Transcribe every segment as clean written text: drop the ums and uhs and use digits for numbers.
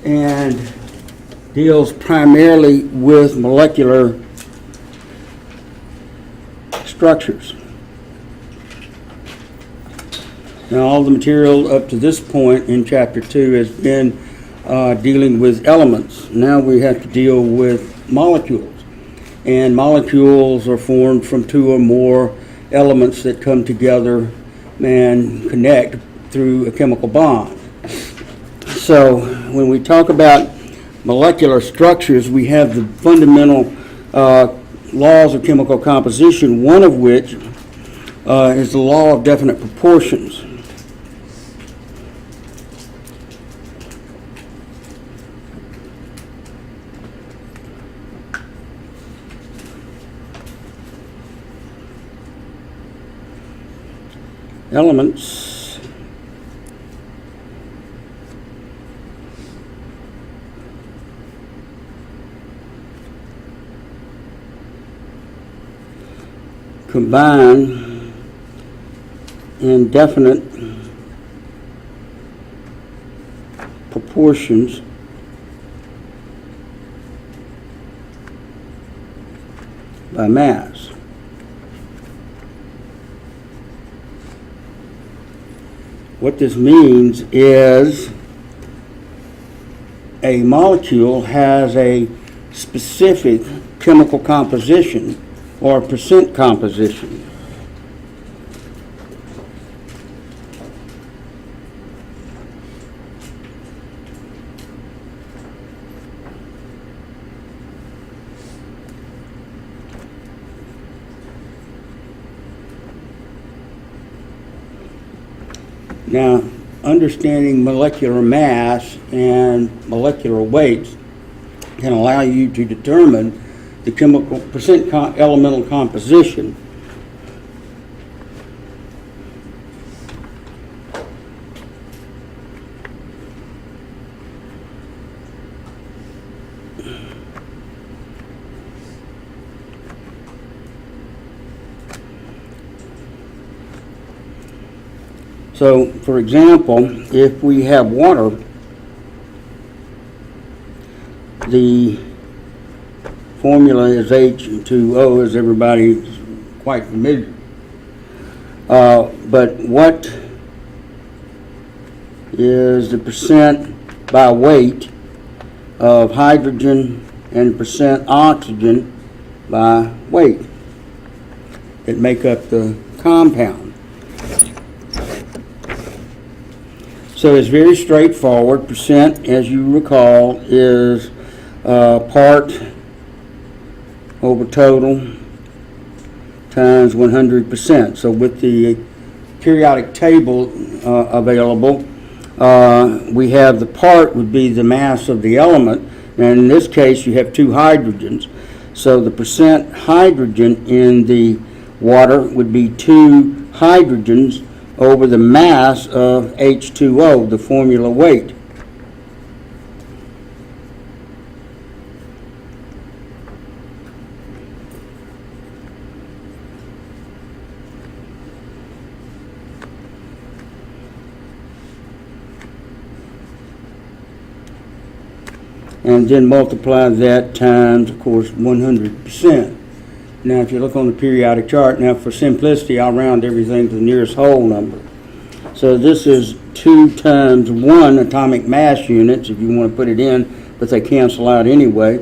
and deals primarily with molecular structures. Now, all the material up to this point in Chapter 2 has been dealing with elements. Now we have to deal with molecules. And molecules are formed from two or more elements that come together and connect through a chemical bond. So when we talk about molecular structures, we have the fundamental laws of chemical composition, one of which is the law of definite proportions. Elements combine in definite proportions by mass. What this means is a molecule has a specific chemical composition or percent composition. Now, understanding molecular mass and molecular weights can allow you to determine the chemical percent elemental composition. So, for example, if we have water, the formula is H2O, as everybody's quite familiar. But what is the percent by weight of hydrogen and percent oxygen by weight that make up the compound? So it's very straightforward. Percent, as you recall, is part over total times 100%. So with the periodic table available, we have the part would be the mass of the element, and in this case you have two hydrogens. So the percent hydrogen in the water would be 2 hydrogens over the mass of H2O, the formula weight. And then multiply that times, of course, 100%. Now, if you look on the periodic chart, now for simplicity, I'll round everything to the nearest whole number. So this is 2 times 1 atomic mass units, if you want to put it in, but they cancel out anyway.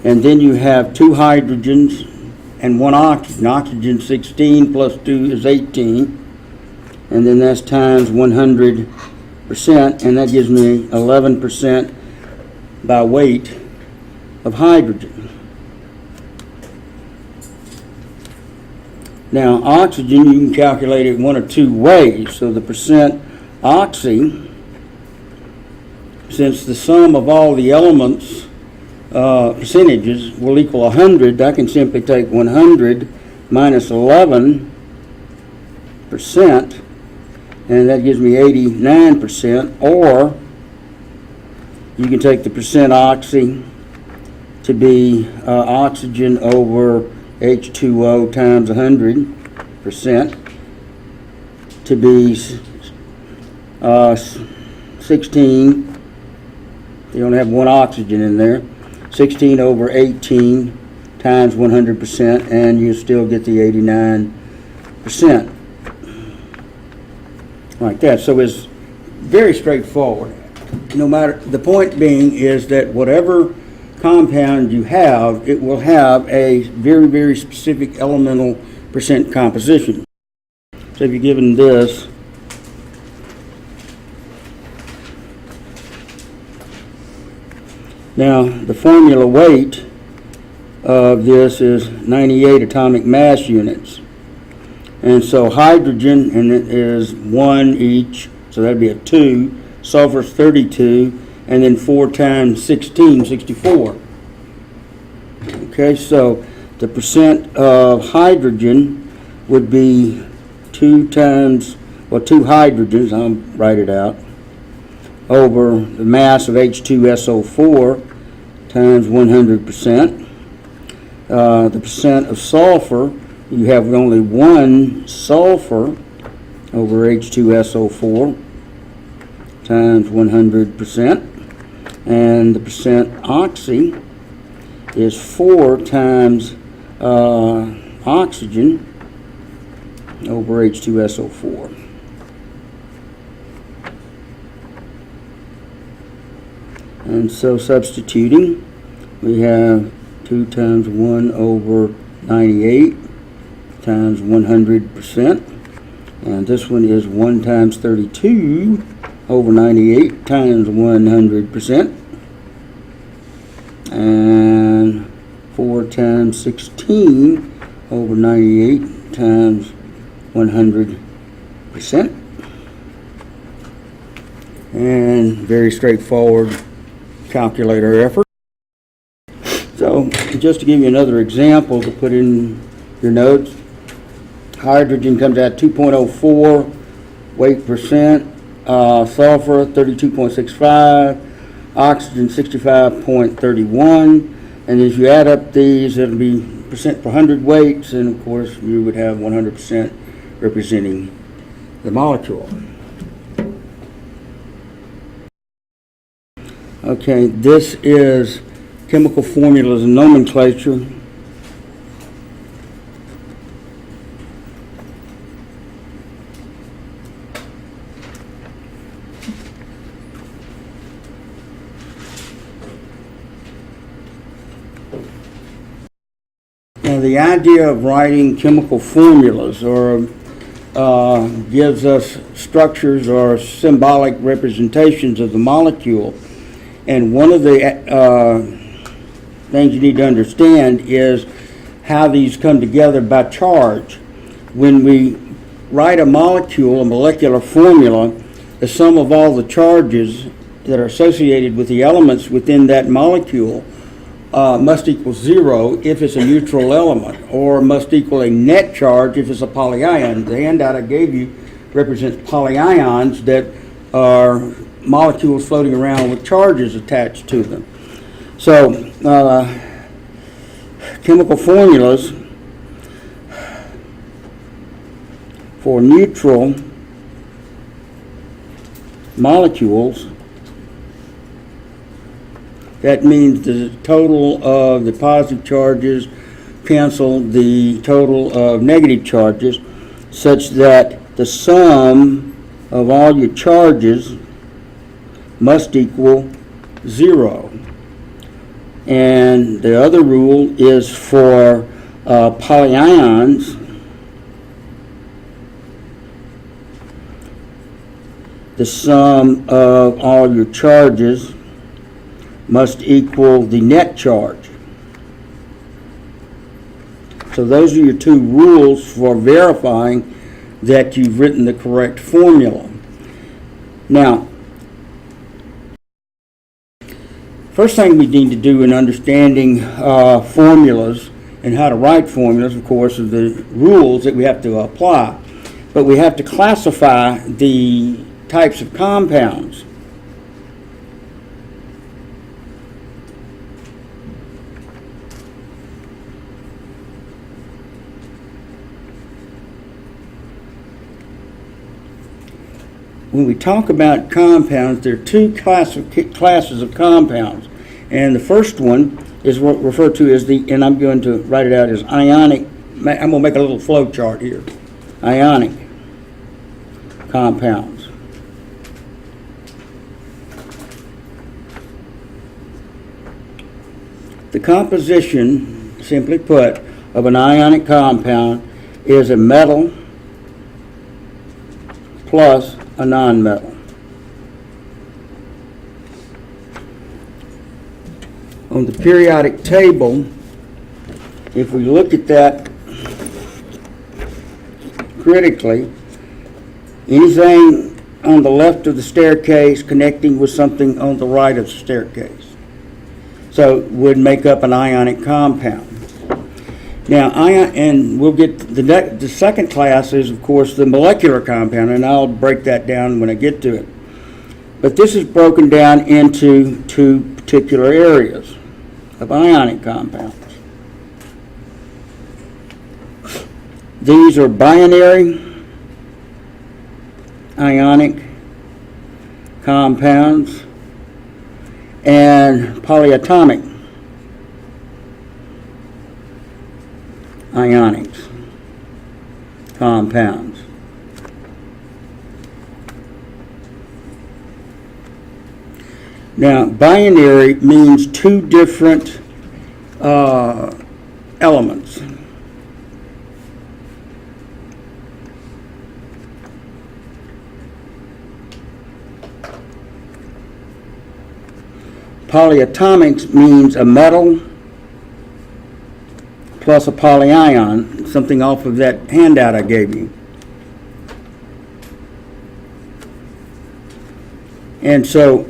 And then you have 2 hydrogens and 1 oxygen. Oxygen 16 plus 2 is 18. And then that's times 100%, and that gives me 11% by weight of hydrogen. Now, oxygen, you can calculate it one of 2 ways. So the percent oxy, since the sum of all the elements percentages will equal 100, I can simply take 100 minus 11%, and that gives me 89%, or you can take the percent oxy to be oxygen over H2O times 100% to be 16, you only have one oxygen in there, 16 over 18 times 100%, and you still get the 89%. Like that. So it's very straightforward. No matter, the point being is that whatever compound you have, it will have a very, very specific elemental percent composition. So if you're given this, now the formula weight of this is 98 atomic mass units. And so hydrogen, and it is 1 each, so that'd be a 2. Sulfur is 32, and then 4 times 16, 64. Okay, so the percent of hydrogen would be 2 times, well, 2 hydrogens, I'll write it out, over the mass of H2SO4 times 100%. The percent of sulfur, you have only 1 sulfur over H2SO4 times 100%, and the percent oxy is 4 times oxygen over H2SO4. And so substituting, we have 2 times 1 over 98 times 100%, and this one is 1 times 32 over 98 times 100%, and 4 times 16 over 98 times 100%, and very straightforward calculator effort. So just to give you another example to put in your notes, hydrogen comes out 2.04 weight percent, sulfur 32.65, oxygen 65.31, and as you add up these, it'll be percent per 100 weights, and of course you would have 100% representing the molecule. Okay, this is chemical formulas and nomenclature. Now, the idea of writing chemical formulas or gives us structures or symbolic representations of the molecule. And one of the things you need to understand is how these come together by charge. When we write a molecule, a molecular formula, the sum of all the charges that are associated with the elements within that molecule must equal 0 if it's a neutral element, or must equal a net charge if it's a polyion. The handout I gave you represents polyions that are molecules floating around with charges attached to them. So, chemical formulas for neutral molecules, that means the total of the positive charges cancel the total of negative charges, such that the sum of all your charges must equal 0. And the other rule is for polyions. The sum of all your charges must equal the net charge. So those are your two rules for verifying that you've written the correct formula. Now, first thing we need to do in understanding formulas and how to write formulas, of course, are the rules that we have to apply. But we have to classify the types of compounds. when we talk about compounds, there are two classes of compounds. And the first one is what referred to as the, and I'm going to write it out as ionic, I'm going to make a little flow chart here. Ionic compounds. The composition, simply put, of an ionic compound is a metal plus a nonmetal. On the periodic table, if we look at that critically, anything on the left of the staircase connecting with something on the right of the staircase, so would make up an ionic compound. Now, and we'll get the second class is, of course, the molecular compound, and I'll break that down when I get to it. But this is broken down into two particular areas of ionic compounds. These are binary ionic compounds and polyatomic ionics compounds. Now, binary means two different elements. Polyatomics means a metal plus a polyion, something off of that handout I gave you. And so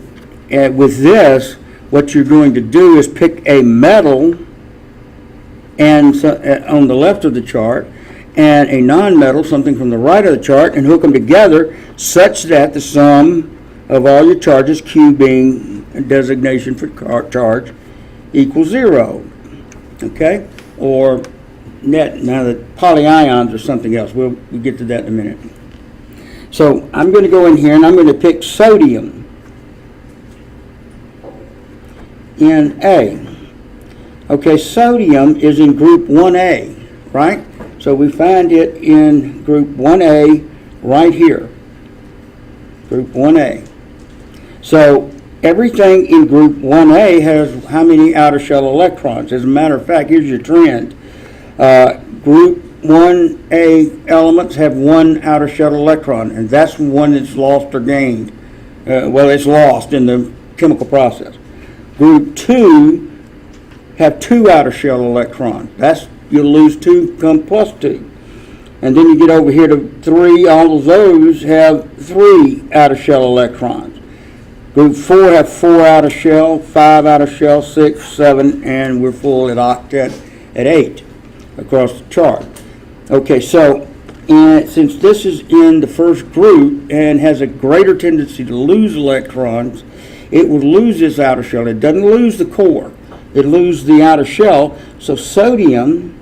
with this, what you're going to do is pick a metal and on the left of the chart and a nonmetal, something from the right of the chart, and hook them together such that the sum of all your charges, Q being a designation for charge, equals 0. Okay? Or net. Now the polyions are something else. We'll get to that in a minute. So I'm going to go in here and I'm going to pick sodium in A. Okay, sodium is in group 1A, right? So we find it in group 1A right here. Group 1A. So everything in group 1A has how many outer shell electrons? As a matter of fact, here's your trend. Group 1A elements have one outer shell electron, and that's one that's lost or gained. Well, it's lost in the chemical process. Group 2 have two outer shell electrons. That's, you'll lose 2, come plus 2. And then you get over here to 3, all of those have 3 outer shell electrons. Group 4 have 4 outer shell, 5 outer shell, 6, 7, and we're full at octet at 8 across the chart. Okay, so since this is in the first group and has a greater tendency to lose electrons, it will lose this outer shell. It doesn't lose the core. It loses the outer shell. So sodium,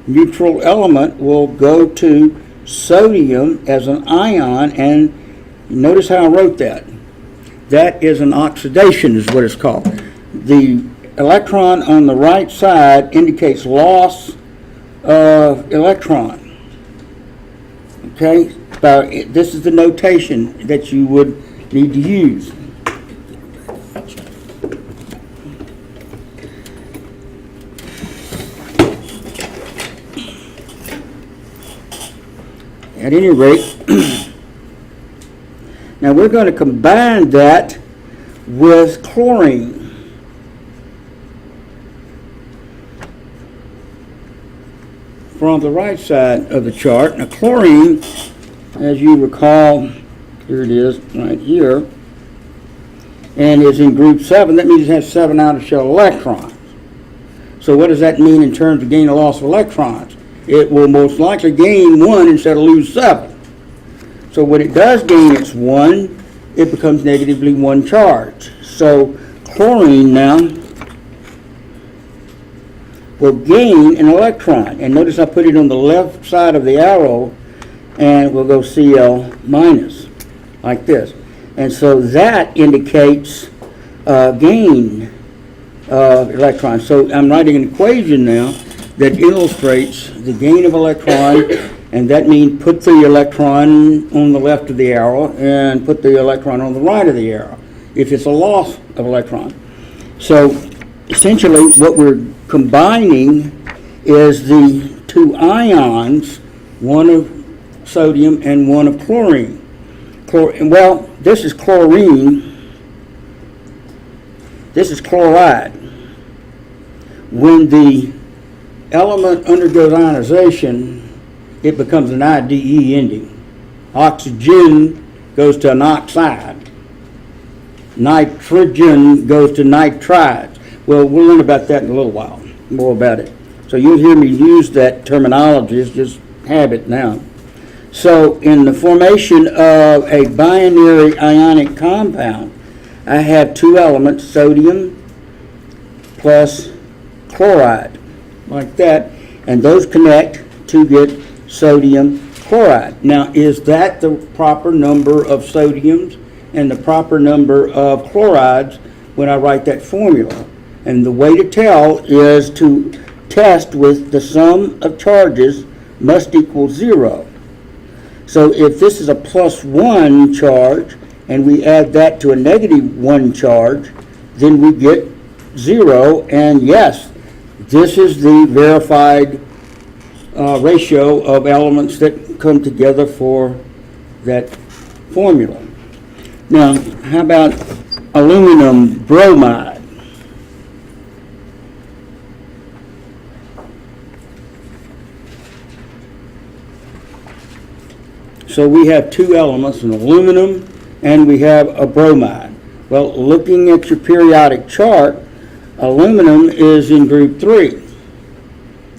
neutral element, will go to sodium as an ion, and notice how I wrote that. That is an oxidation is what it's called. The electron on the right side indicates loss of electron. Okay? This is the notation that you would need to use. At any rate, now we're going to combine that with chlorine. From the right side of the chart. Now chlorine, as you recall, here it is right here, and is in group 7. That means it has 7 outer shell electrons. So what does that mean in terms of gain or loss of electrons? It will most likely gain 1 instead of lose 7. So when it does gain its 1, it becomes negatively 1 charge. So chlorine now will gain an electron. And notice I put it on the left side of the arrow, and we'll go Cl minus. like this. And so that indicates gain of electrons. So I'm writing an equation now that illustrates the gain of electron, and that means put the electron on the left of the arrow and put the electron on the right of the arrow if it's a loss of electron. So essentially what we're combining is the two ions, one of sodium and one of chlorine. Well, this is chlorine, this is chloride. When the element undergoes ionization, it becomes an IDE ending. Oxygen goes to an oxide. Nitrogen goes to nitrides. Well, we'll learn about that in a little while, more about it. So you'll hear me use that terminology, it's just habit now. So in the formation of a binary ionic compound, I have two elements, sodium plus chloride, like that, and those connect to get sodium chloride. Now, is that the proper number of sodiums and the proper number of chlorides when I write that formula? And the way to tell is to test with the sum of charges must equal 0. So if this is a +1 charge and we add that to a -1 charge, then we get 0, and yes, this is the verified ratio of elements that come together for that formula. Now, how about aluminum bromide? So we have two elements, an aluminum and we have a bromide. Well, looking at your periodic chart, aluminum is in group 3.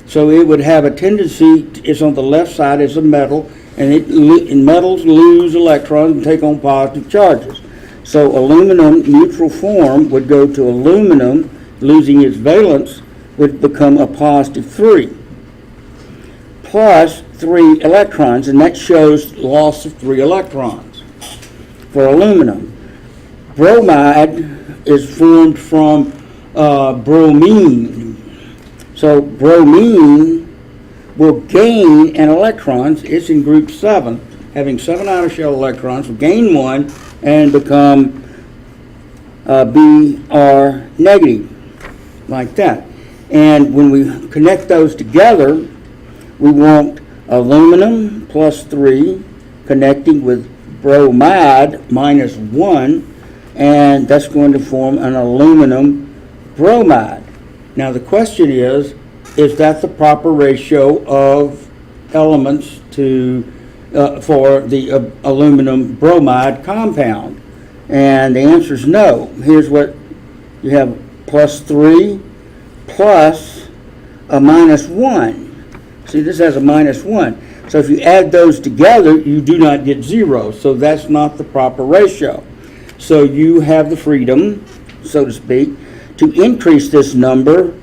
So it would have a tendency, it's on the left side, it's a metal, and metals lose electrons and take on positive charges. So aluminum neutral form would go to aluminum, losing its valence, would become a +3. Plus 3 electrons, and that shows loss of 3 electrons for aluminum. Bromide is formed from bromine. So bromine will gain an electrons. It's in group 7, having 7 outer shell electrons, will gain 1 and become Br negative, like that. And when we connect those together, we want aluminum +3 connecting with bromide -1, and that's going to form an aluminum bromide. Now the question is that the proper ratio of elements to for the aluminum bromide compound? And the answer is no. Here's what you have: +3 plus a -1. See, this has a -1. So if you add those together, you do not get 0. So that's not the proper ratio. So you have the freedom, so to speak, to increase this number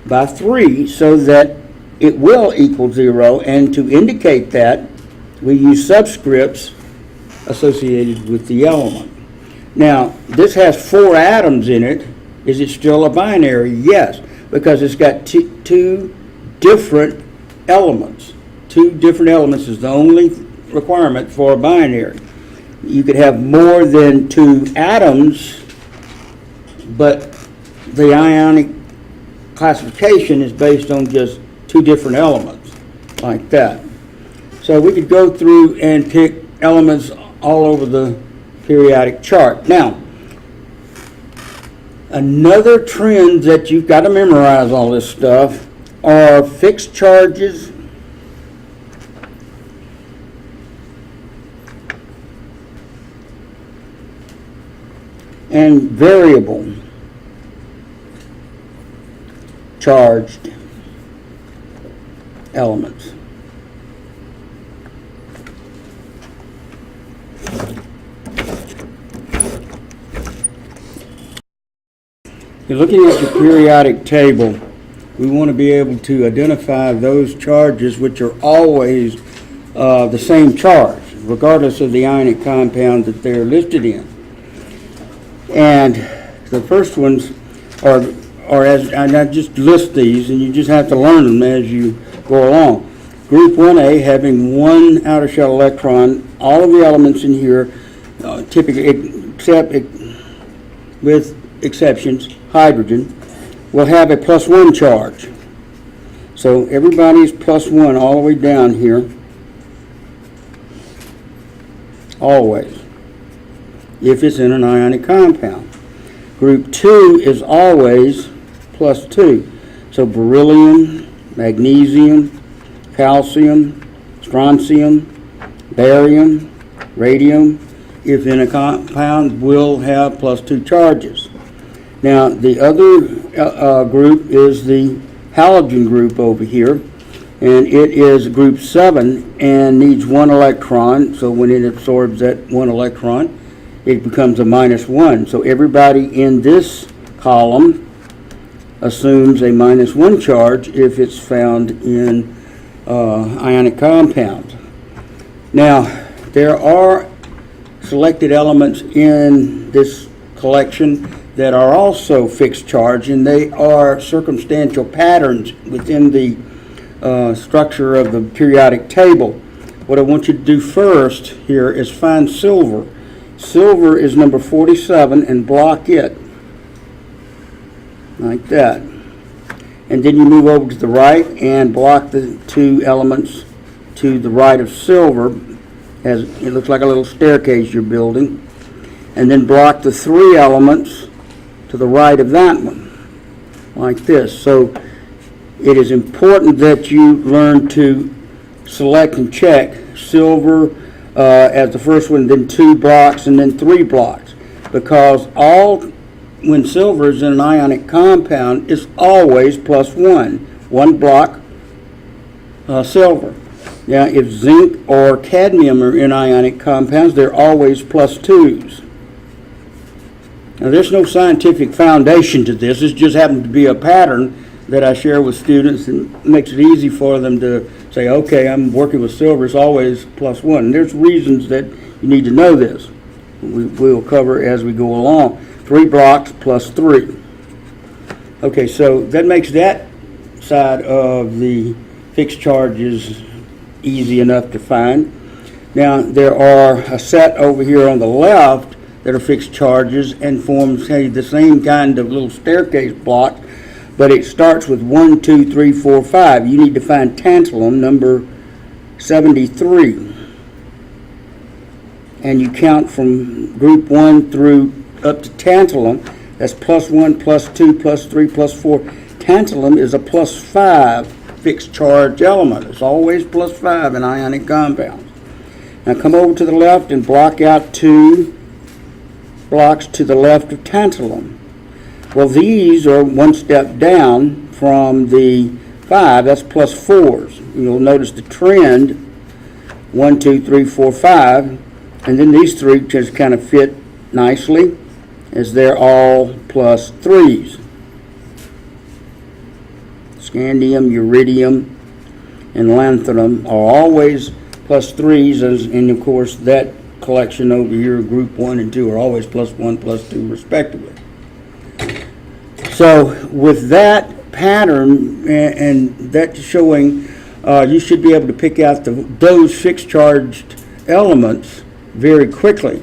by 3 so that it will equal 0. And to indicate that, we use subscripts associated with the element. Now, this has 4 atoms in it. Is it still a binary? Yes, because it's got two different elements. 2 different elements is the only requirement for a binary. You could have more than 2 atoms, but the ionic classification is based on just 2 different elements, like that. So we could go through and pick elements all over the periodic chart. Now, another trend that you've got to memorize all this stuff are fixed charges and variable charged elements. You're looking at your periodic table. We want to be able to identify those charges which are always the same charge. regardless of the ionic compound that they're listed in. And the first ones are as, and I just list these, and you just have to learn them as you go along. Group 1A having one outer shell electron. All of the elements in here, typically, except with exceptions, hydrogen, will have a +1 charge. So everybody's +1 all the way down here, always, if it's in an ionic compound. Group 2 is always +2. So beryllium, magnesium, calcium, strontium, barium, radium, if in a compound, will have +2 charges. Now, the other group is the halogen group over here, and it is group 7 and needs 1 electron. So when it absorbs that 1 electron, it becomes a -1. So everybody in this column assumes a -1 charge if it's found in ionic compounds. Now, there are selected elements in this collection that are also fixed charge, and they are circumstantial patterns within the structure of the periodic table. What I want you to do first here is find silver. Silver is number 47, and block it like that. And then you move over to the right and block the 2 elements to the right of silver, as it looks like a little staircase you're building, and then block the 3 elements to the right of that one, like this. So it is important that you learn to select and check silver as the first one, then 2 blocks, and then 3 blocks, because when silver is in an ionic compound, it's always +1. 1 block silver. Now, if zinc or cadmium are in ionic compounds, they're always +2s. Now, there's no scientific foundation to this. It just happens to be a pattern that I share with students, and makes it easy for them to say, okay, I'm working with silver, it's always +1. And there's reasons that you need to know this. We'll cover as we go along. 3 blocks +3. Okay, so that makes that side of the fixed charges easy enough to find. Now, there are a set over here on the left that are fixed charges and forms the same kind of little staircase block, but it starts with 1, 2, 3, 4, 5. You need to find tantalum, number 73. And you count from group 1 through up to tantalum. That's +1, +2, +3, +4. Tantalum is a +5 fixed charge element. It's always +5 in ionic compounds. Now come over to the left and block out 2 blocks to the left of tantalum. Well, these are 1 step down from the 5. That's +4s. You'll notice the trend, 1, 2, 3, 4, 5, and then these 3 just kind of fit nicely, as they're all +3s. Scandium, uridium, and lanthanum are always +3s, and of course that collection over here, group 1 and 2, are always +1, +2 respectively. So with that pattern and that showing, you should be able to pick out those fixed charged elements very quickly.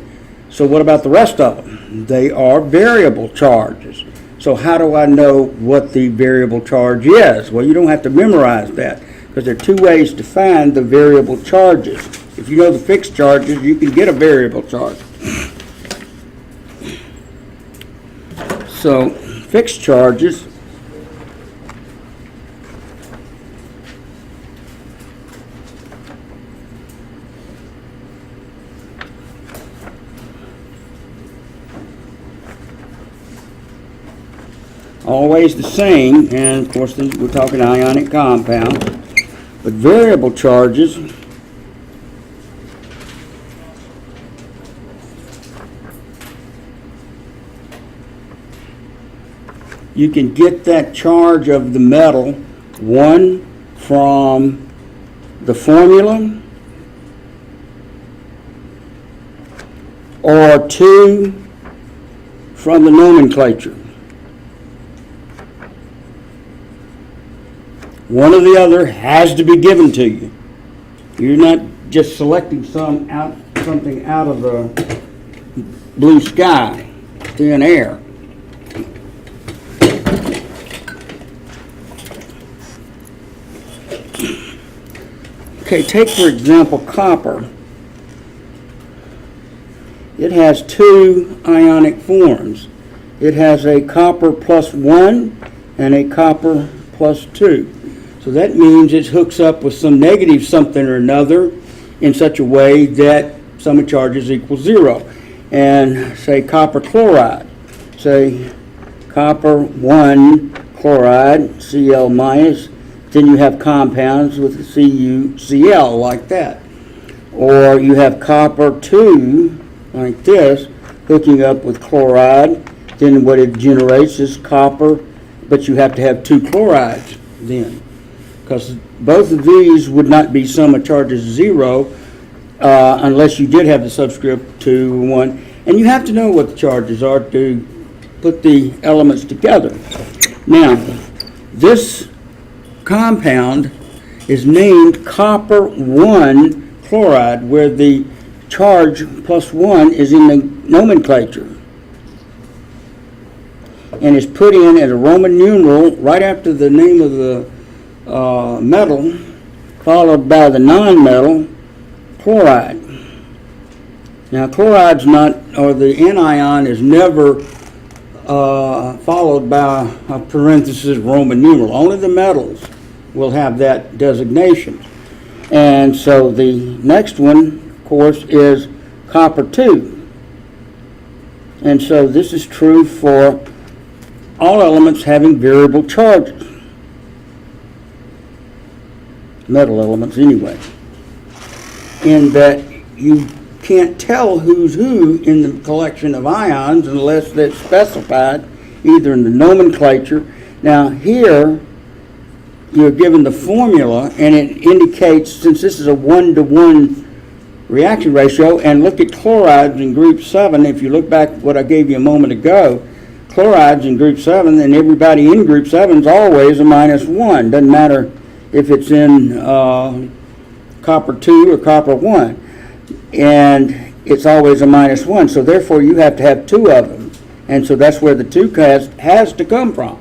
So what about the rest of them? They are variable charges. So how do I know what the variable charge is? Well, you don't have to memorize that, because there are 2 ways to find the variable charges. If you know the fixed charges, you can get a variable charge. So fixed charges always the same, and of course we're talking ionic compounds, but variable charges you can get that charge of the metal, 1 from the formula, or 2 from the nomenclature. One or the other has to be given to you. You're not just selecting something out of the blue sky, thin air. Okay, take for example copper. It has 2 ionic forms. It has a copper +1 and a copper +2. So that means it hooks up with some negative something or another in such a way that sum of charges equals 0. And say copper chloride. Say copper 1 chloride, Cl minus. Then you have compounds with CuCl like that. Or you have copper 2 like this, hooking up with chloride. Then what it generates is copper, but you have to have 2 chlorides then. Because both of these would not be sum of charges 0 unless you did have the subscript 2, 1. And you have to know what the charges are to put the elements together. Now, this compound is named copper 1 chloride, where the charge +1 is in the nomenclature. And is put in as a Roman numeral right after the name of the metal, followed by the non-metal chloride. Now chloride's not, or the anion is never followed by a parenthesis Roman numeral. Only the metals will have that designation. And so the next one, of course, is copper 2. And so this is true for all elements having variable charges. Metal elements anyway. In that you can't tell who's who in the collection of ions unless that's specified either in the nomenclature. Now here you're given the formula and it indicates, since this is a 1-to-1 reaction ratio, and look at chlorides in group 7, if you look back what I gave you a moment ago, chlorides in group 7 and everybody in group 7 is always a -1. Doesn't matter if it's in copper 2 or copper 1. And it's always a -1. So therefore you have to have 2 of them. And so that's where the 2 has to come from.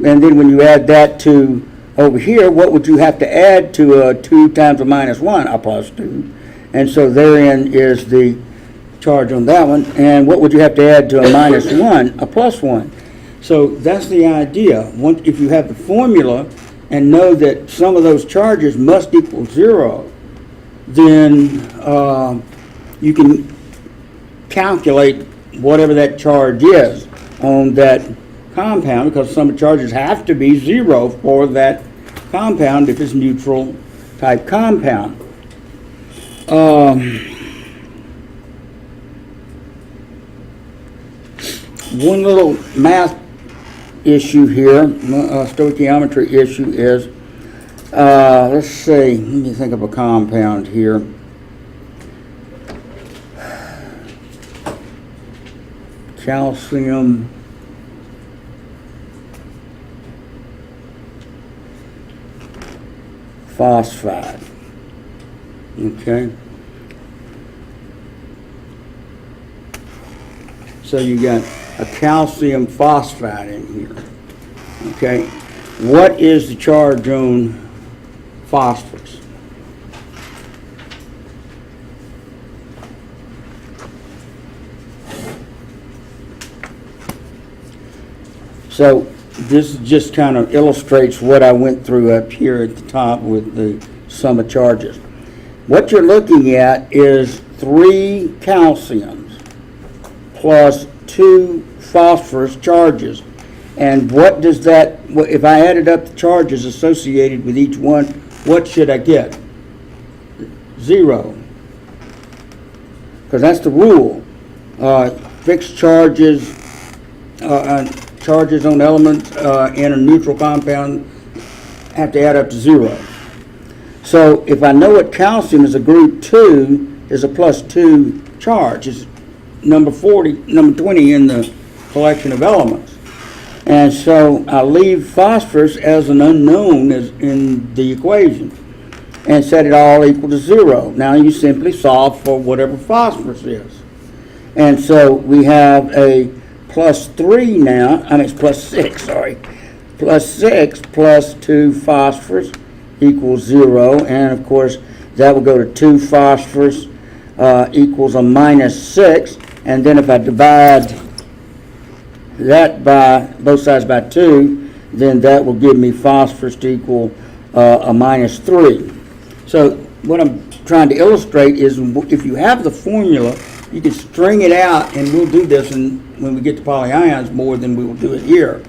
And then when you add that to over here, what would you have to add to a 2 times a -1? A +2. And so therein is the charge on that one. And what would you have to add to a -1? A +1. So that's the idea. If you have the formula and know that some of those charges must equal 0, then you can calculate whatever that charge is on that compound, because some charges have to be 0 for that compound if it's neutral type compound. One little math issue here, stoichiometry issue is, let's see, let me think of a compound here. Calcium phosphide. Okay. So you got a calcium phosphide in here. Okay. What is the charge on phosphorus? So this just kind of illustrates what I went through up here at the top with the sum of charges. What you're looking at is 3 calciums plus 2 phosphorus charges. And what does that, if I added up the charges associated with each one, what should I get? 0. Because that's the rule. Fixed charges, charges on elements in a neutral compound have to add up to 0. So if I know what calcium is, a group 2 is a +2 charge. It's number 20 in the collection of elements. And so I leave phosphorus as an unknown in the equation and set it all equal to 0. Now you simply solve for whatever phosphorus is. And so we have a plus 3 now, it's plus 6, sorry. Plus 6 plus 2 phosphorus equals 0. And of course, that will go to 2 phosphorus equals a minus 6. And then if I divide that by both sides by 2, then that will give me phosphorus to equal a minus 3. So what I'm trying to illustrate is if you have the formula, you can string it out, and we'll do this when we get to polyions more than we will do it here,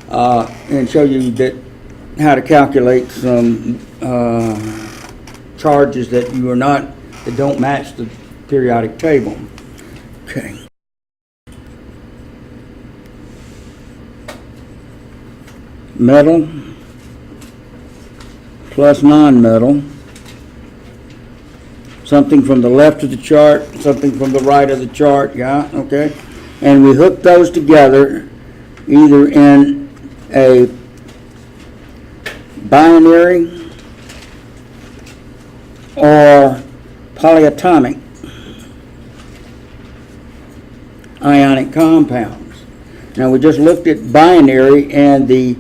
and show you that how to calculate some charges that don't match the periodic table. Okay. Metal plus non-metal. Something from the left of the chart, something from the right of the chart, yeah, okay? And we hook those together either in a binary or polyatomic ionic compounds. Now we just looked at binary, and the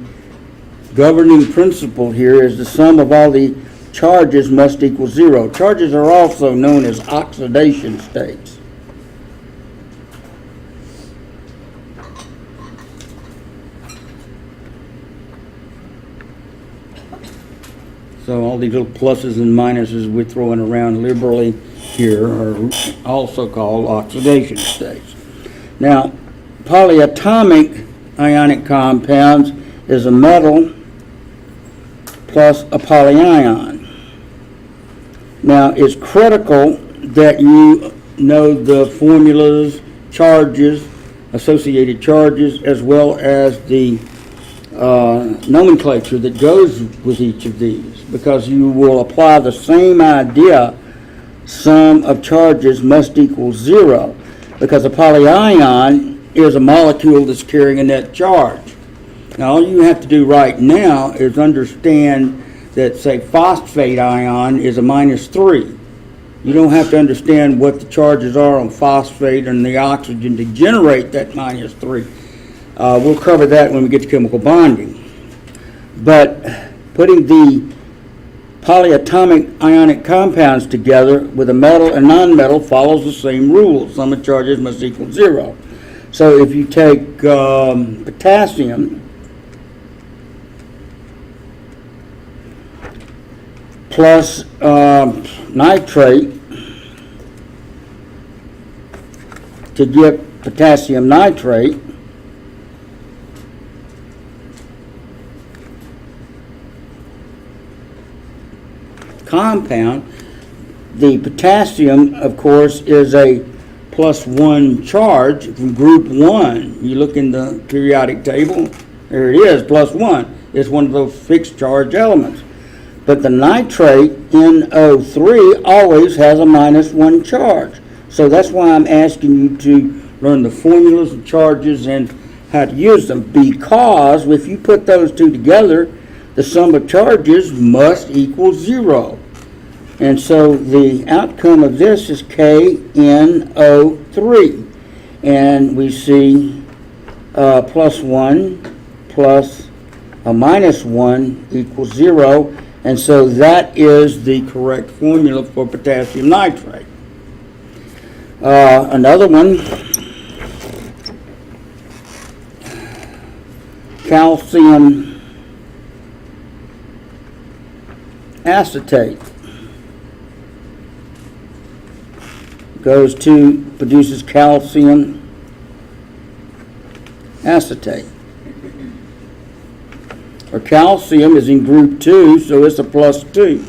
governing principle here is the sum of all the charges must equal 0. Charges are also known as oxidation states. So all these little pluses and minuses we're throwing around liberally here are also called oxidation states. Now, polyatomic ionic compounds is a metal plus a polyion. Now, it's critical that you know the formulas, charges, associated charges, as well as the nomenclature that goes with each of these, because you will apply the same idea, sum of charges must equal 0, because a polyion is a molecule that's carrying a net charge. Now, all you have to do right now is understand that, say, phosphate ion is a minus 3. You don't have to understand what the charges are on phosphate and the oxygen to generate that minus 3. We'll cover that when we get to chemical bonding. But putting the polyatomic ionic compounds together with a metal and nonmetal follows the same rules. Sum of charges must equal 0. So if you take potassium plus nitrate to get potassium nitrate, compound, the potassium, of course, is a +1 charge from group 1. You look in the periodic table, there it is, +1. It's one of those fixed charge elements. But the nitrate, NO3, always has a -1 charge. So that's why I'm asking you to learn the formulas of charges and how to use them, because if you put those two together, the sum of charges must equal 0. And so the outcome of this is KNO3. And we see +1 plus a -1 equals 0. And so that is the correct formula for potassium nitrate. Another one, calcium acetate, produces calcium acetate. Or calcium is in group 2, so it's a +2.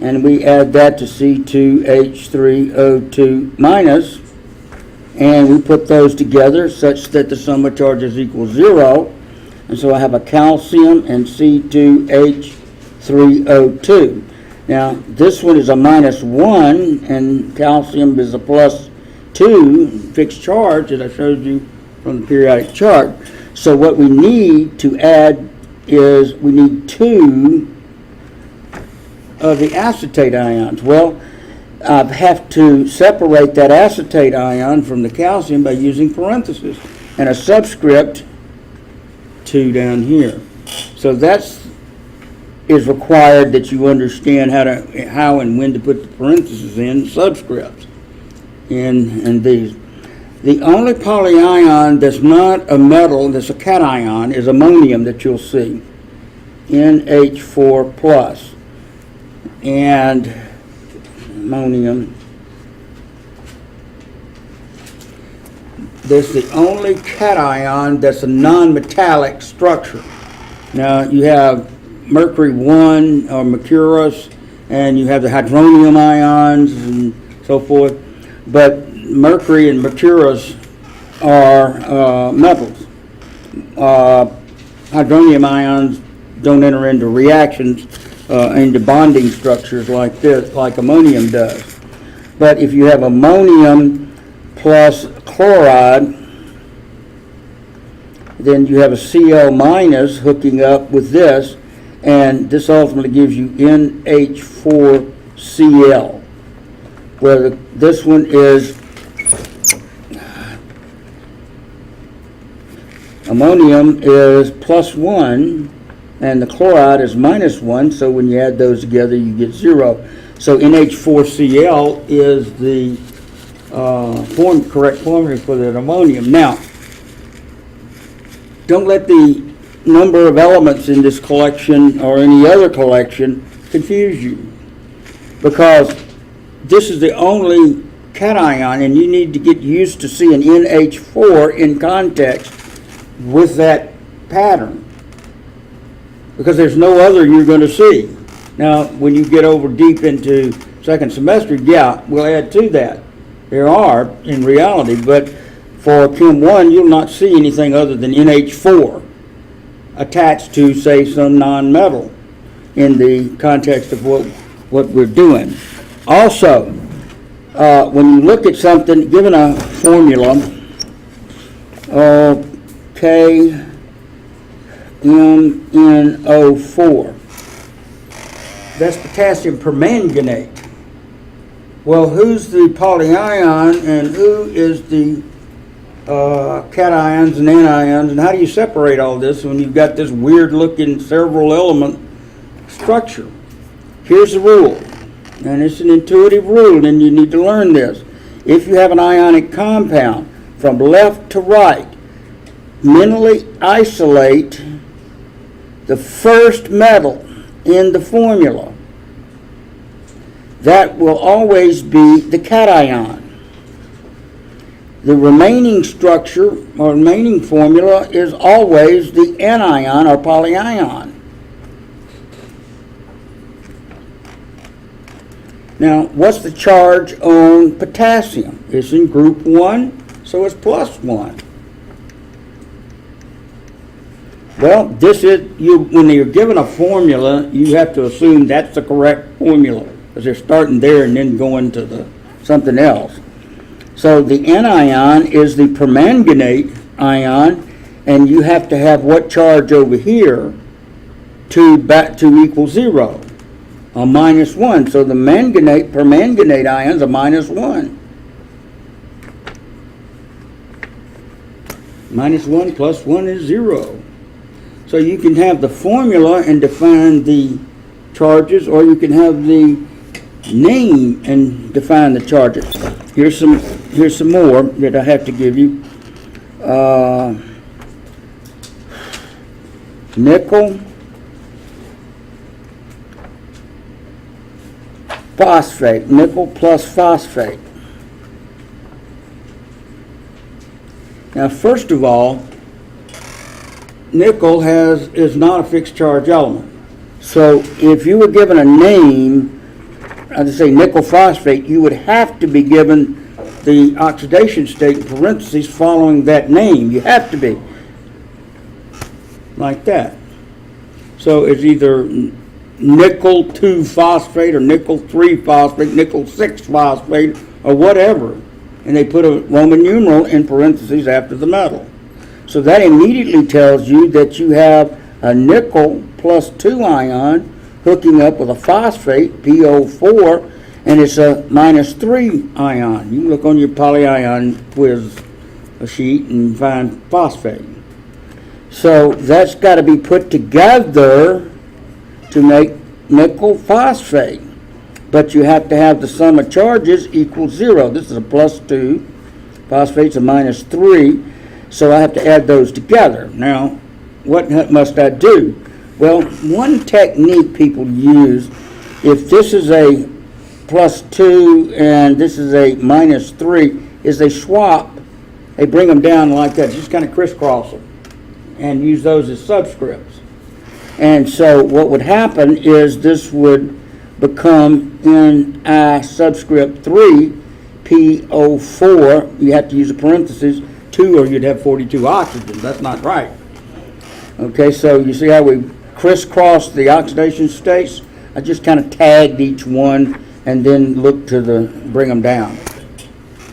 And we add that to C2H3O2 minus, and we put those together such that the sum of charges equals 0. And so I have a calcium and C2H3O2. Now, this one is a -1, and calcium is a +2, 2 fixed charge that I showed you from the periodic chart. So what we need to add is we need 2 of the acetate ions. Well, I have to separate that acetate ion from the calcium by using parentheses and a subscript 2 down here. So that's is required that you understand how and when to put the parentheses in, subscripts in these. The only polyion that's not a metal, that's a cation, is ammonium that you'll see, NH4 plus, and ammonium. That's the only cation that's a non-metallic structure. Now you have mercury 1 or mercurous, and you have the hydronium ions and so forth, but mercury and mercurous are metals. Hydronium ions don't enter into reactions, into bonding structures like this, like ammonium does. But if you have ammonium plus chloride, then you have a Cl minus hooking up with this, and this ultimately gives you NH4Cl, where this one is ammonium is +1 and the chloride is -1, so when you add those together you get 0. So NH4Cl is the correct formula for that ammonium. Now, don't let the number of elements in this collection or any other collection confuse you, because this is the only cation, and you need to get used to seeing NH4 in context with that pattern, because there's no other you're going to see. Now, when you get over deep into second semester, yeah, we'll add to that. There are, in reality, but for Chem 1, you'll not see anything other than NH4 attached to, say, some non-metal in the context of what we're doing. Also, when you look at something, given a formula, KMNO4, that's potassium permanganate. Well, who's the polyion and who is the cations and anions, and how do you separate all this when you've got this weird looking several element structure? Here's the rule, and it's an intuitive rule, and you need to learn this. If you have an ionic compound, from left to right, mentally isolate the first metal in the formula. That will always be the cation. The remaining structure or remaining formula is always the anion or polyion. Now, what's the charge on potassium? It's in group 1, so it's +1. Well, this is, when you're given a formula, you have to assume that's the correct formula, because they're starting there and then going to something else. So the anion is the permanganate ion, and you have to have what charge over here to equal 0, a -1. So the permanganate ions are -1. -1 plus 1 is 0. So you can have the formula and define the charges, or you can have the name and define the charges. Here's some more that I have to give you. Nickel phosphate, nickel plus phosphate. Now, first of all, nickel is not a fixed charge element. So if you were given a name, I'd say nickel phosphate, you would have to be given the oxidation state in parentheses following that name. You have to be. Like that. So it's either nickel 2 phosphate or nickel 3 phosphate, nickel 6 phosphate, or whatever. and they put a Roman numeral in parentheses after the metal. So that immediately tells you that you have a nickel +2 ion hooking up with a phosphate, PO4, and it's a -3 ion. You can look on your polyion quiz sheet and find phosphate. So that's got to be put together to make nickel phosphate. But you have to have the sum of charges equal 0. This is a +2. Phosphate's a -3. So I have to add those together. Now, what must I do? Well, one technique people use, if this is a +2 and this is a -3, is they swap. They bring them down like that, just kind of crisscross them, and use those as subscripts. And so what would happen is this would become Ni subscript 3, PO4. You have to use a parenthesis, 2, or you'd have 42 oxygen. That's not right. Okay, so you see how we crisscross the oxidation states? I just kind of tagged each one and then look to bring them down.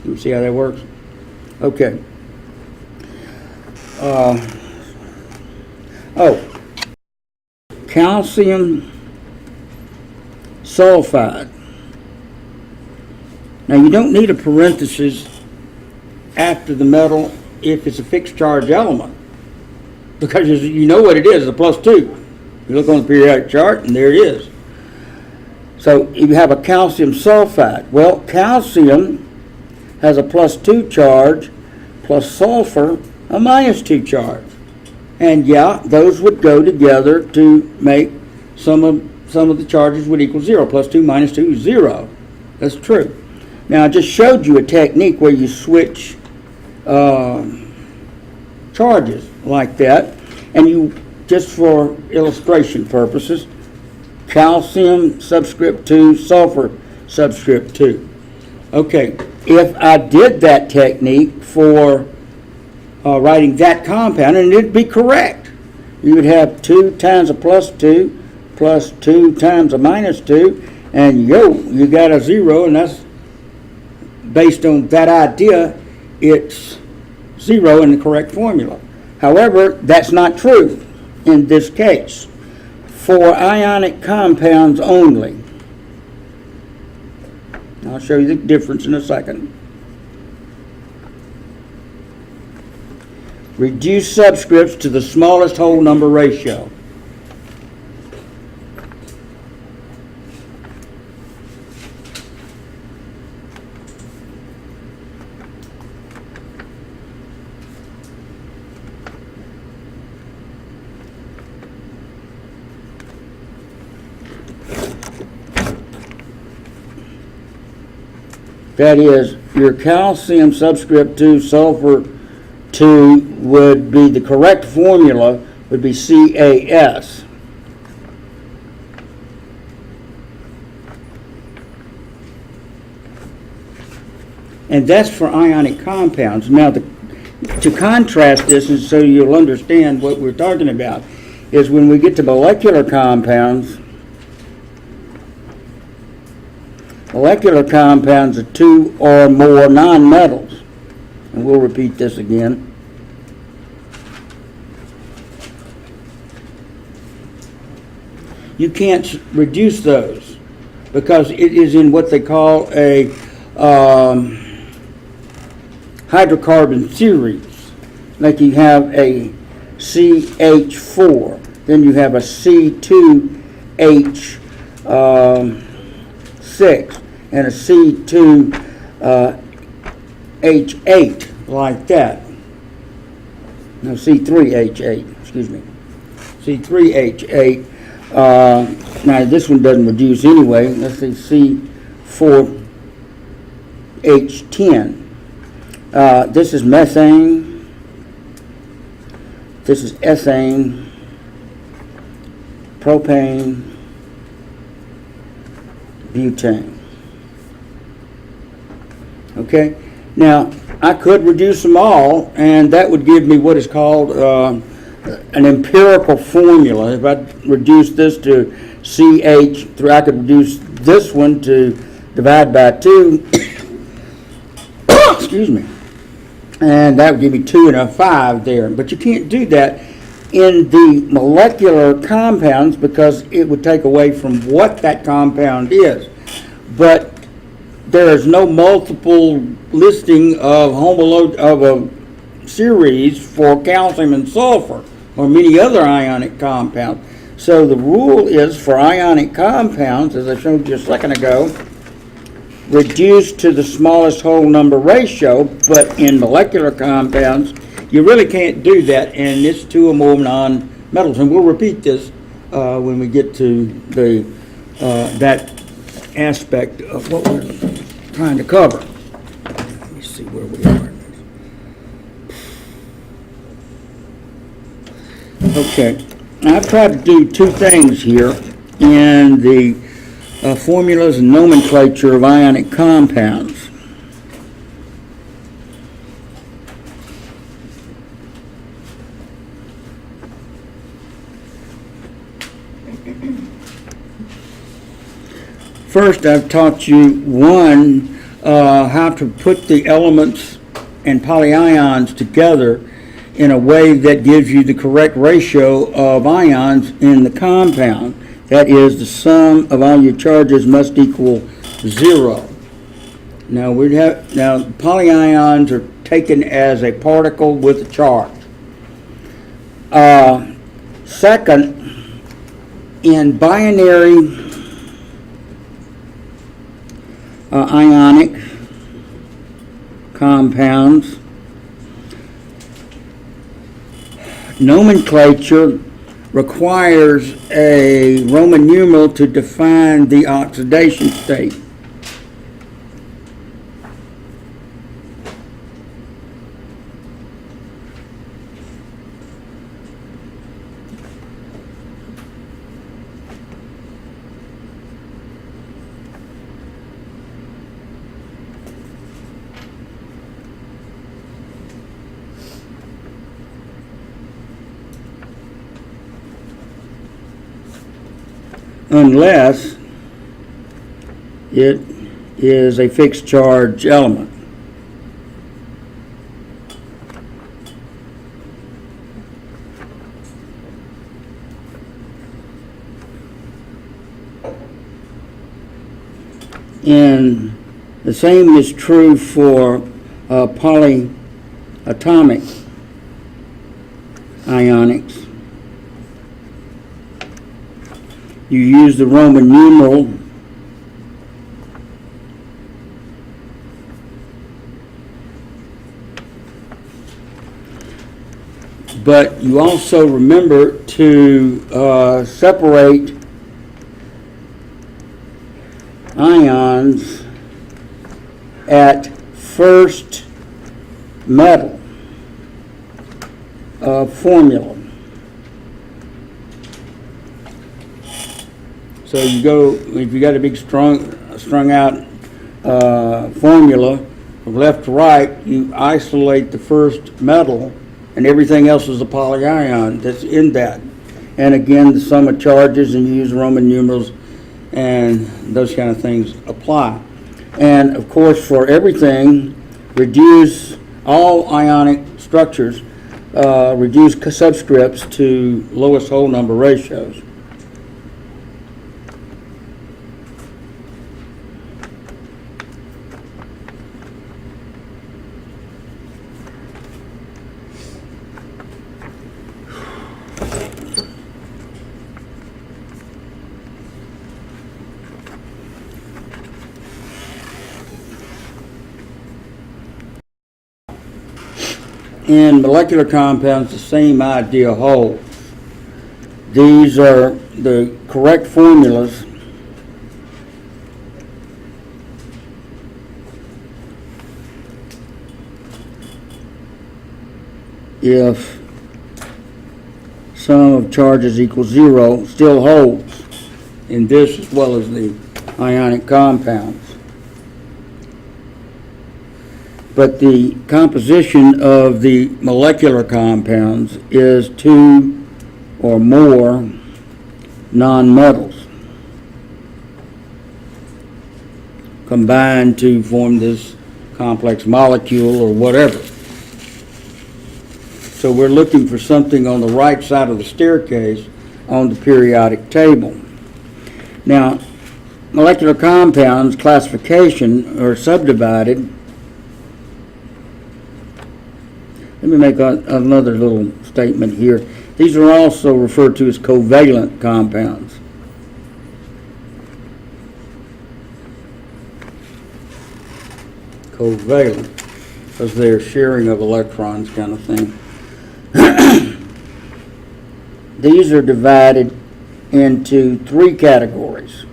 You see how that works? Okay. Calcium sulfide. Now you don't need a parenthesis after the metal if it's a fixed charge element, because you know what it is, a +2. You look on the periodic chart and there it is. So you have a calcium sulfide. Well, calcium has a +2 charge plus sulfur a -2 charge. And yeah, those would go together to make some of the charges would equal 0. +2 -2 is 0. That's true. Now I just showed you a technique where you switch charges like that, and you, just for illustration purposes, calcium subscript 2, sulfur subscript 2. Okay, if I did that technique for writing that compound, and it'd be correct, you would have 2 times a +2 plus 2 times a -2, and you got a 0, and that's based on that idea, it's 0 in the correct formula. However, that's not true in this case. For ionic compounds only. I'll show you the difference in a second. Reduce subscripts to the smallest whole number ratio. That is, your calcium subscript 2, sulfur 2 would be, the correct formula would be CAS. And that's for ionic compounds. Now, to contrast this, and so you'll understand what we're talking about, is when we get to molecular compounds, molecular compounds are 2 or more nonmetals. And we'll repeat this again. You can't reduce those because it is in what they call a hydrocarbon series. Like you have a CH4, then you have a C2H6, and a C2H8, like that. No, C3H8, excuse me. C3H8. Now this one doesn't reduce anyway. Let's see, C4H10. This is methane. This is ethane, propane, butane. Okay, now I could reduce them all, and that would give me what is called an empirical formula. If I reduce this to CH3, I could reduce this one to divide by 2. excuse me, and that would give me 2 and a 5 there. But you can't do that in the molecular compounds because it would take away from what that compound is. But there is no multiple listing of a series for calcium and sulfur or many other ionic compounds. So the rule is for ionic compounds, as I showed you a second ago, reduce to the smallest whole number ratio, but in molecular compounds, you really can't do that, and it's 2 or more non-metals. And we'll repeat this when we get to the that aspect of what we're trying to cover. Let me see where we are. Okay, I've tried to do 2 things here in the formulas and nomenclature of ionic compounds. First, I've taught you how to put the elements and polyions together in a way that gives you the correct ratio of ions in the compound. That is, the sum of all your charges must equal 0. Now polyions are taken as a particle with a charge. Second, in binary ionic compounds, nomenclature requires a Roman numeral to define the oxidation state. Unless it is a fixed charge element. And the same is true for polyatomic ionics. You use the Roman numeral but you also remember to separate ions at first metal formula. So you go, if you got a big strung out formula from left to right, you isolate the first metal and everything else is a polyion that's in that. And again, the sum of charges, and you use Roman numerals, and those kind of things apply. And of course, for everything, reduce all ionic structures, reduce subscripts to lowest whole number ratios. In molecular compounds, the same idea holds. These are the correct formulas if sum of charges equals 0, still holds in this as well as the ionic compounds. But the composition of the molecular compounds is 2 or more nonmetals combined to form this complex molecule or whatever. So we're looking for something on the right side of the staircase on the periodic table. Now, molecular compounds classification are subdivided. Let me make another little statement here. These are also referred to as covalent compounds. Covalent, because they're sharing of electrons kind of thing. These are divided into three categories.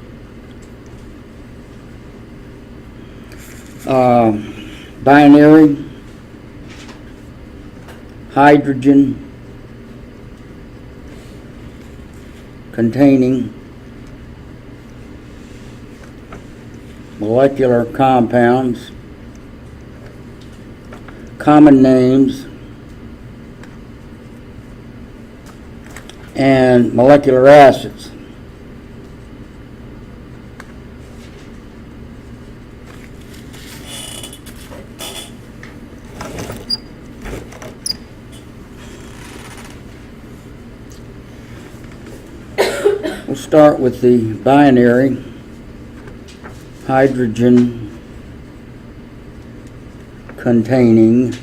Binary, hydrogen containing molecular compounds, common names, and molecular acids. We'll start with the binary, hydrogen containing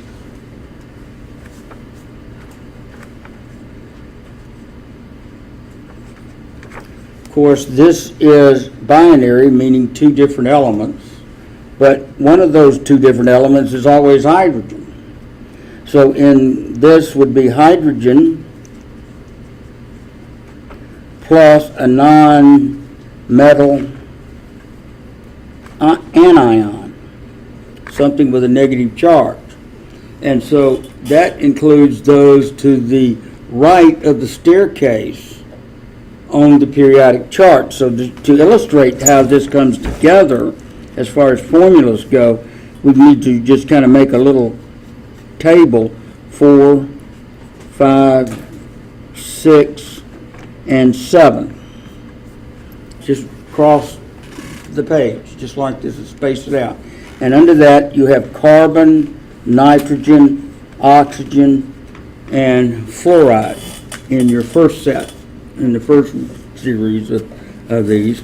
Of course, this is binary, meaning two different elements, but one of those two different elements is always hydrogen. So in this would be hydrogen plus a non-metal anion, something with a negative charge. And so that includes those to the right of the staircase on the periodic chart. So to illustrate how this comes together as far as formulas go, we need to just kind of make a little table: 4, 5, 6, and 7. Just cross the page, just like this, is spaced it out. And under that you have carbon, nitrogen, oxygen, and fluoride in your first set, in the first series of these.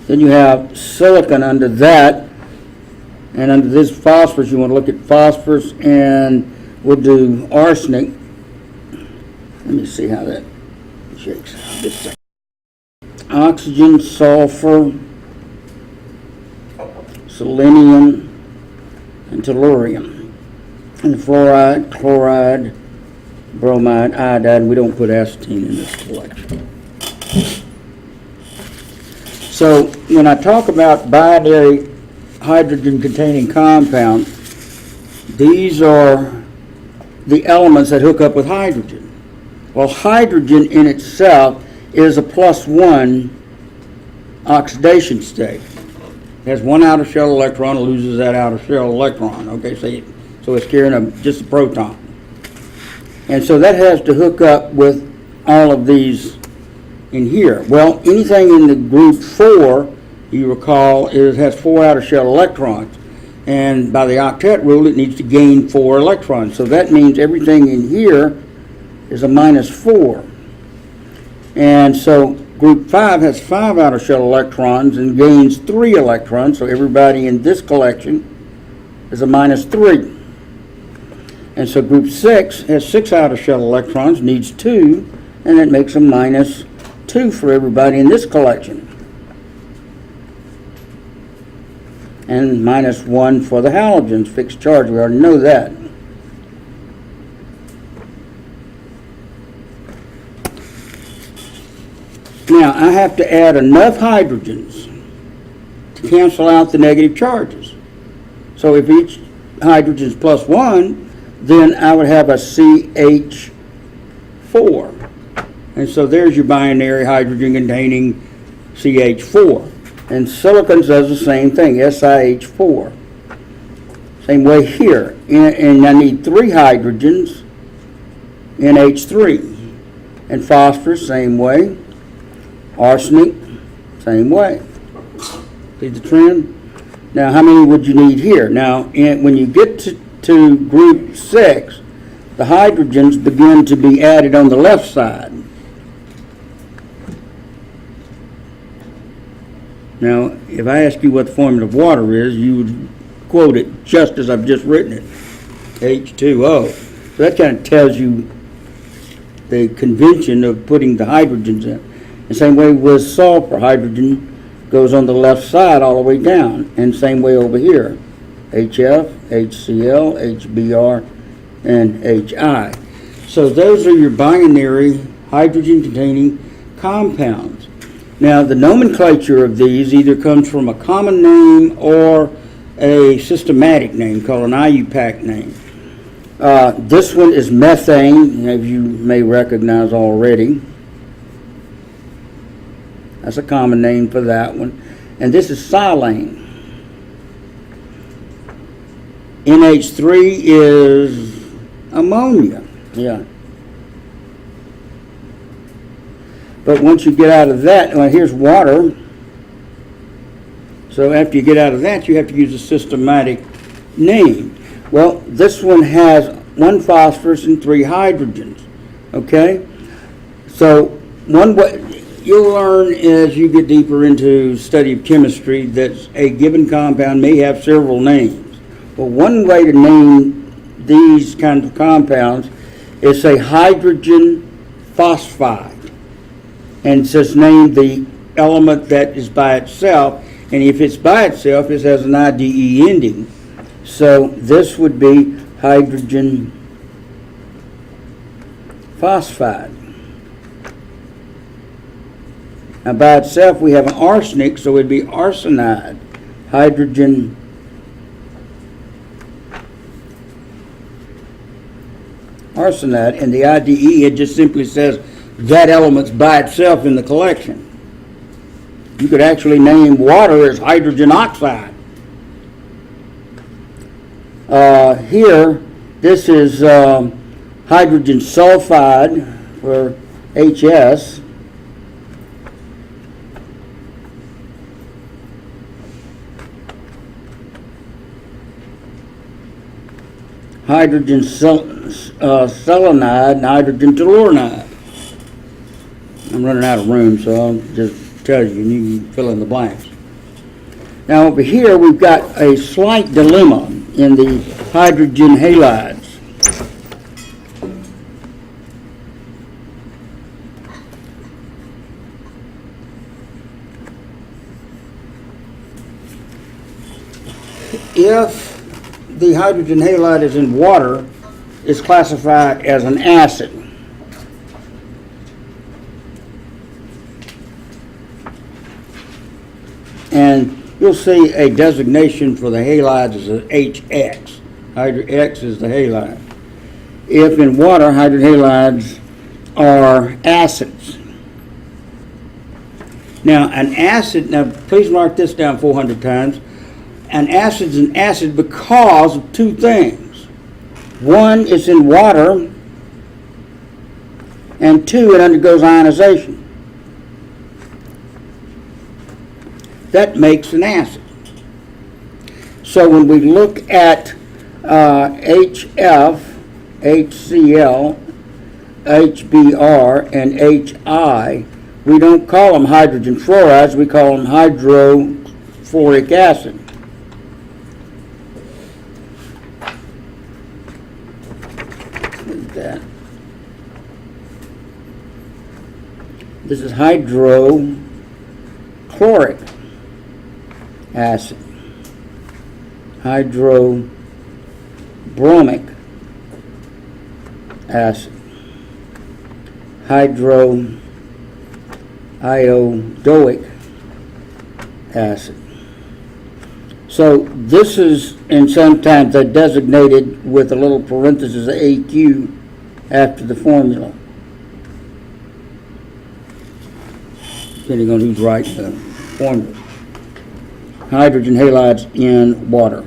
Then you have silicon under that, and under this phosphorus, you want to look at phosphorus, and we'll do arsenic. Let me see how that shakes out. Just a second. Oxygen, sulfur, selenium, and tellurium. And fluoride, chloride, bromide, iodide. We don't put acetine in this collection. So when I talk about binary hydrogen-containing compounds, these are the elements that hook up with hydrogen. Well, hydrogen in itself is a +1 oxidation state. It has one outer shell electron, loses that outer shell electron. Okay, so it's carrying just a proton. And so that has to hook up with all of these in here. Well, anything in the group 4, you recall, has 4 outer shell electrons. And by the octet rule, it needs to gain 4 electrons. So that means everything in here is a -4. And so group 5 has 5 outer shell electrons and gains 3 electrons. So everybody in this collection is a -3. And so group 6 has 6 outer shell electrons, needs 2, and that makes a -2 for everybody in this collection. And -1 for the halogens, fixed charge. We already know that. Now, I have to add enough hydrogens to cancel out the negative charges. So if each hydrogen is +1, then I would have a CH4. And so there's your binary hydrogen containing CH4. And silicon does the same thing, SiH4. Same way here. And I need 3 hydrogens, NH3. And phosphorus, same way. Arsenic, same way. See the trend? Now, how many would you need here? Now, when you get to group 6, the hydrogens begin to be added on the left side. Now, if I ask you what the formula of water is, you would quote it just as I've just written it, H2O. So that kind of tells you the convention of putting the hydrogens in. The same way with sulfur, hydrogen goes on the left side all the way down, and same way over here, HF, HCl, HBr, and HI. So those are your binary hydrogen-containing compounds. Now, the nomenclature of these either comes from a common name or a systematic name called an IUPAC name. This one is methane, as you may recognize already. That's a common name for that one. And this is silane. NH3 is ammonia. Yeah. But once you get out of that, well, here's water. So after you get out of that, you have to use a systematic name. Well, this one has 1 phosphorus and 3 hydrogens. Okay? So one way you'll learn as you get deeper into study of chemistry that a given compound may have several names. Well, one way to name these kinds of compounds is say hydrogen phosphide, and just name the element that is by itself, and if it's by itself, it has an IDE ending. So this would be hydrogen phosphide. Now by itself we have an arsenic, so it would be arsenide, hydrogen arsenide, and the IDE, it just simply says that element's by itself in the collection. You could actually name water as hydrogen oxide. Here, this is hydrogen sulfide for HS. Hydrogen selenide and hydrogen telluride. I'm running out of room, so I'll just tell you, and you can fill in the blanks. Now over here, we've got a slight dilemma in the hydrogen halides. If the hydrogen halide is in water, it's classified as an acid. And you'll see a designation for the halides as an HX. X is the halide. If in water, hydrogen halides are acids. Now, an acid, now please mark this down 400 times. An acid is an acid because of 2 things. 1, it's in water, and 2, it undergoes ionization. That makes an acid. So when we look at HF, HCl, HBr, and HI, we don't call them hydrogen fluorides, we call them hydrofluoric acid. That. This is hydrochloric acid, hydrobromic acid, hydroiodoic acid. So this is, and sometimes they're designated with a little parenthesis AQ after the formula, depending on who's writing the formula. Hydrogen halides in water.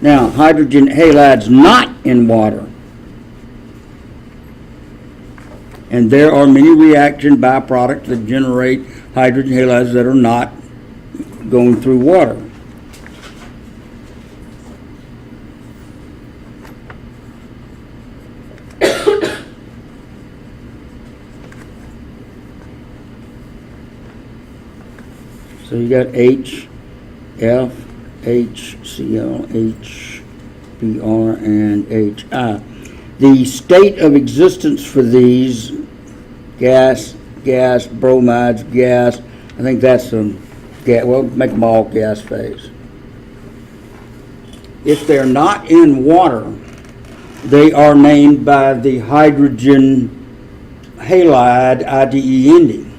Now, hydrogen halides not in water. And there are many reaction byproducts that generate hydrogen halides that are not going through water. So you got H, F, H, Cl, H, Br, and HI. The state of existence for these, gas, bromides, gas, I think that's gas, well, make them all gas phase. If they're not in water, they are named by the hydrogen halide IDE ending.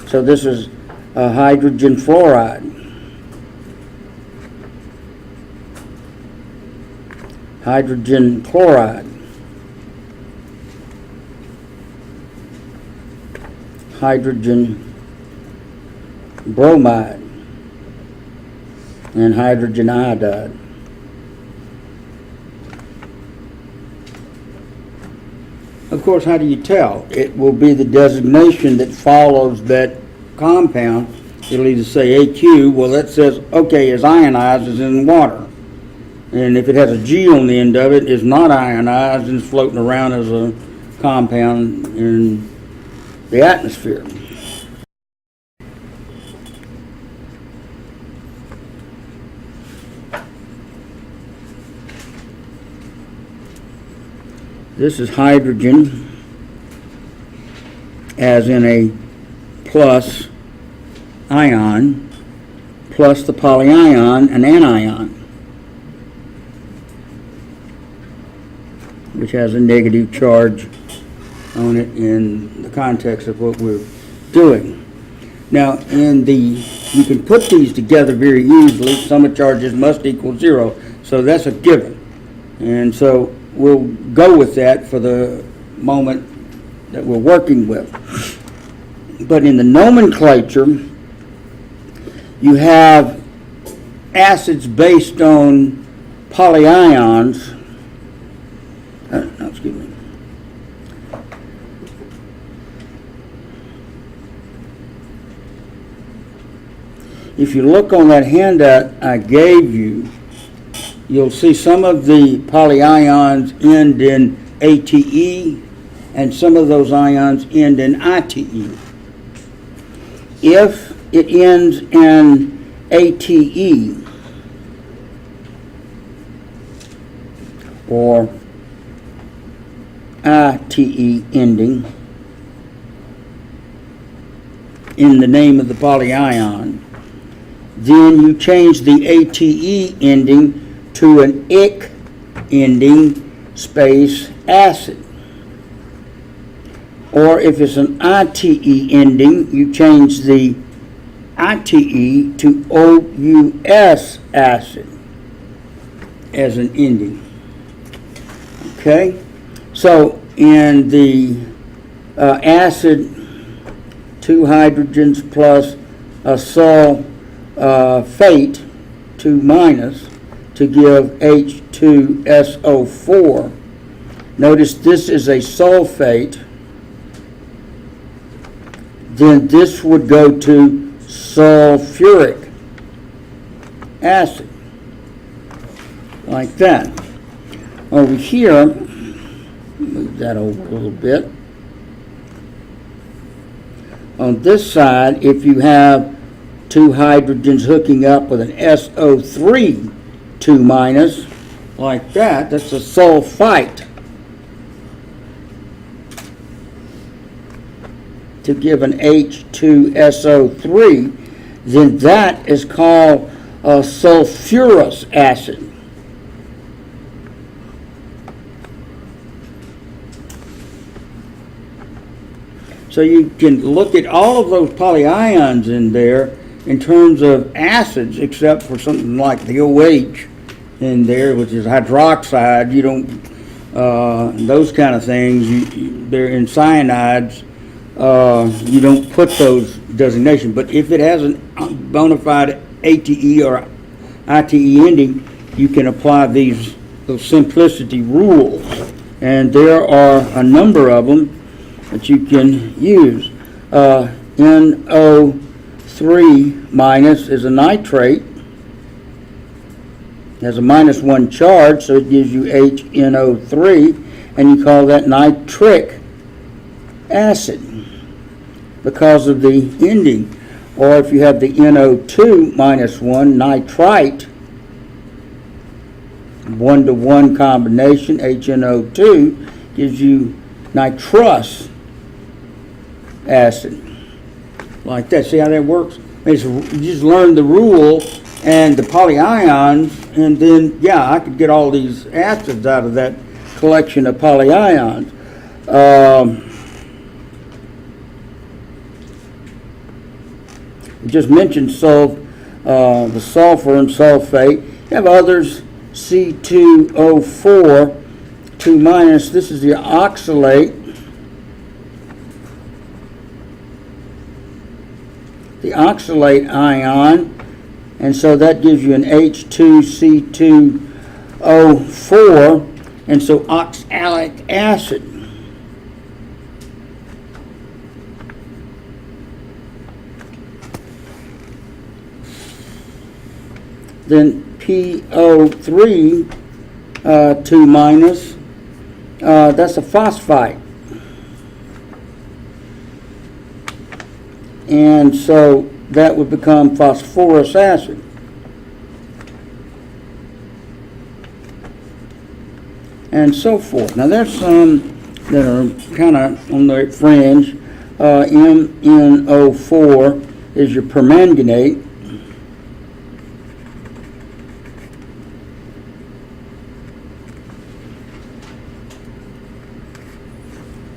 So this is a hydrogen fluoride. Hydrogen chloride. Hydrogen bromide. And hydrogen iodide. Of course, how do you tell? It will be the designation that follows that compound. It'll either say AQ, well that says, okay, it's ionized, it's in water. And if it has a G on the end of it, it's not ionized and it's floating around as a compound in the atmosphere. This is hydrogen, as in a plus ion, plus the polyion, an anion, which has a negative charge on it in the context of what we're doing. Now, you can put these together very easily. Sum of charges must equal 0, so that's a given. And so we'll go with that for the moment that we're working with. But in the nomenclature, you have acids based on polyions. Excuse me. If you look on that handout I gave you, you'll see some of the polyions end in ATE and some of those ions end in ITE. If it ends in ATE or ITE ending in the name of the polyion, then you change the ATE ending to an IC ending space acid. Or if it's an ITE ending, you change the ITE to OUS acid as an ending. Okay? So in the acid, 2 hydrogens plus a sulfate, 2 minus, to give H2SO4. Notice this is a sulfate. Then this would go to sulfuric acid, like that. Over here, move that over a little bit. On this side, if you have 2 hydrogens hooking up with an SO3, 2 minus, like that, that's a sulfite. To give an H2SO3, then that is called a sulfurous acid. So you can look at all of those polyions in there in terms of acids, except for something like the OH in there, which is hydroxide. You don't, those kind of things, they're in cyanides. You don't put those designations, but if it has a bona fide ATE or ITE ending, you can apply those simplicity rules, and there are a number of them that you can use. NO3 NO3 minus is a nitrate. It has a -1 charge, so it gives you HNO3, and you call that nitric acid because of the ending. Or if you have the NO2 -1 nitrite, 1-to-1 combination, HNO2 gives you nitrous acid. Like that. See how that works? You just learn the rule and the polyions, and then, yeah, I could get all these acids out of that collection of polyions. Just mentioned the sulfur and sulfate. You have others, C2O4, 2-. This is the oxalate. The oxalate ion, and so that gives you an H2C2O4, and so oxalic acid. Then PO3, 2-, that's a phosphite. And so that would become phosphorus acid. And so forth. Now there's some that are kind of on the fringe. MnO4 is your permanganate.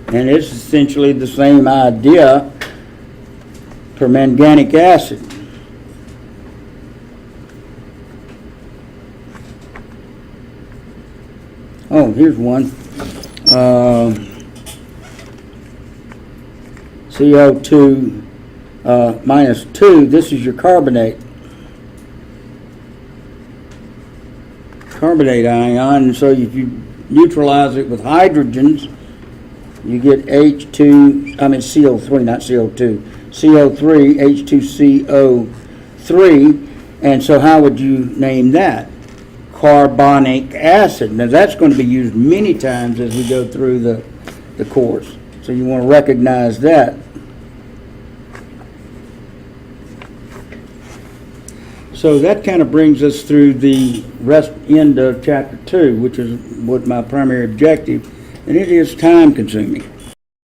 And it's essentially the same idea. Permanganic acid. Oh, here's one. CO2 -2. This is your carbonate. Carbonate ion. And so if you neutralize it with hydrogens, you get CO3, not CO2. CO3, H2CO3, and so how would you name that? Carbonic acid. Now that's going to be used many times as we go through the course, so you want to recognize that. So that kind of brings us through the end of chapter 2, which is what my primary objective, and it is time consuming.